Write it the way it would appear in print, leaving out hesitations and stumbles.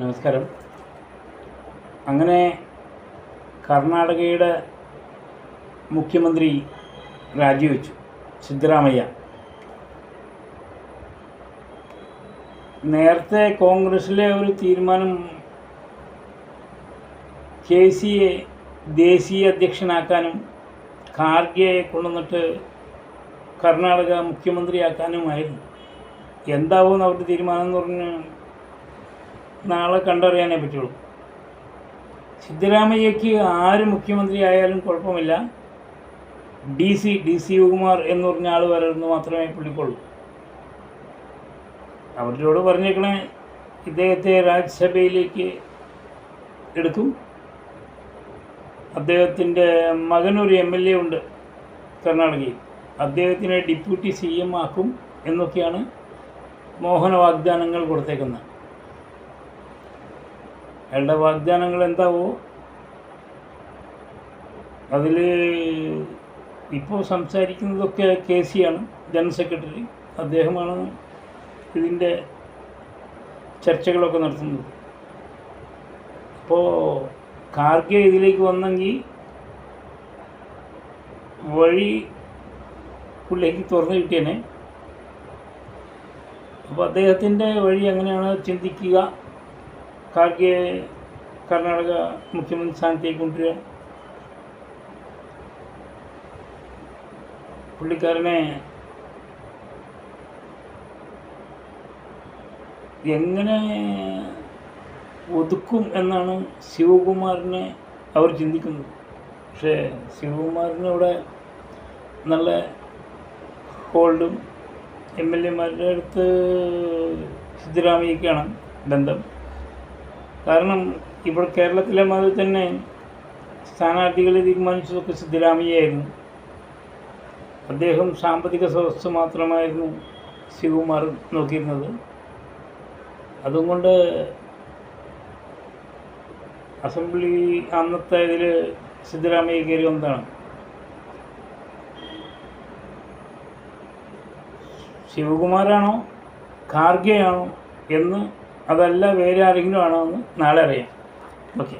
നമസ്കാരം. അങ്ങനെ കർണാടകയുടെ മുഖ്യമന്ത്രി രാജിവെച്ചു, സിദ്ധരാമയ്യ. നേരത്തെ കോൺഗ്രസ്സിലെ ഒരു തീരുമാനം KCയെ ദേശീയ അധ്യക്ഷനാക്കാനും ഖാർഗെയെ കൊണ്ടുവന്നിട്ട് കർണാടക മുഖ്യമന്ത്രിയാക്കാനുമായിരുന്നു. എന്താവും അവരുടെ തീരുമാനം എന്ന് പറഞ്ഞ് നാളെ കണ്ടറിയാനേ പറ്റുള്ളൂ. സിദ്ധരാമയ്യക്ക് ആര് മുഖ്യമന്ത്രി ആയാലും കുഴപ്പമില്ല, ഡി സി ശിവകുമാർ എന്ന് പറഞ്ഞ ആൾ വരരുന്ന് മാത്രമേ പുള്ളിക്കുള്ളൂ. അവരോട് പറഞ്ഞേക്കണേ ഇദ്ദേഹത്തെ രാജ്യസഭയിലേക്ക് എടുക്കും. അദ്ദേഹത്തിൻ്റെ മകനൊരു MLA ഉണ്ട് കർണാടകയിൽ, അദ്ദേഹത്തിനെ ഡെപ്യൂട്ടി CM ആക്കും എന്നൊക്കെയാണ് മോഹന വാഗ്ദാനങ്ങൾ കൊടുത്തേക്കുന്നത്. അയാളുടെ വാഗ്ദാനങ്ങൾ എന്താവോ അതിൽ ഇപ്പോൾ സംസാരിക്കുന്നതൊക്കെ KC ആണ്, ജനറൽ സെക്രട്ടറി. അദ്ദേഹമാണ് ഇതിൻ്റെ ചർച്ചകളൊക്കെ നടത്തുന്നത്. അപ്പോൾ ഖാർഗെ ഇതിലേക്ക് വന്നെങ്കിൽ വഴി പുള്ളിക്ക് തുറന്നു കിട്ടിയേനെ. അപ്പോൾ അദ്ദേഹത്തിൻ്റെ വഴി അങ്ങനെയാണ് ചിന്തിക്കുക, ഖാർഗെ കർണാടക മുഖ്യമന്ത്രി സ്ഥാനത്തേക്ക് കൊണ്ടുവരിക. പുള്ളിക്കാരനെ എങ്ങനെ ഒതുക്കും എന്നാണ് ശിവകുമാറിനെ അവർ ചിന്തിക്കുന്നത്. പക്ഷേ ശിവകുമാറിനിവിടെ നല്ല ഹോൾഡും MLA-മാരുടെ അടുത്ത് സിദ്ധരാമയ്യക്കാണ് ബന്ധം. കാരണം ഇവിടെ കേരളത്തിലെ മാതിരി തന്നെ സ്ഥാനാർത്ഥികളെ തീരുമാനിച്ചതൊക്കെ സിദ്ധരാമയ്യായിരുന്നു. അദ്ദേഹം സാമ്പത്തിക വ്യവസ്ഥ മാത്രമായിരുന്നു ശിവകുമാർ നോക്കിയിരുന്നത്. അതുകൊണ്ട് അസംബ്ലി അന്നത്തെ ഇതിൽ സിദ്ധരാമയ്യ കയറി വന്നതാണ്. ശിവകുമാറാണോ ഖാർഗെയാണോ എന്ന്, അതല്ല വേറെ ആരെങ്കിലും ആണോ എന്ന് നാളെ അറിയാം. ഓക്കെ.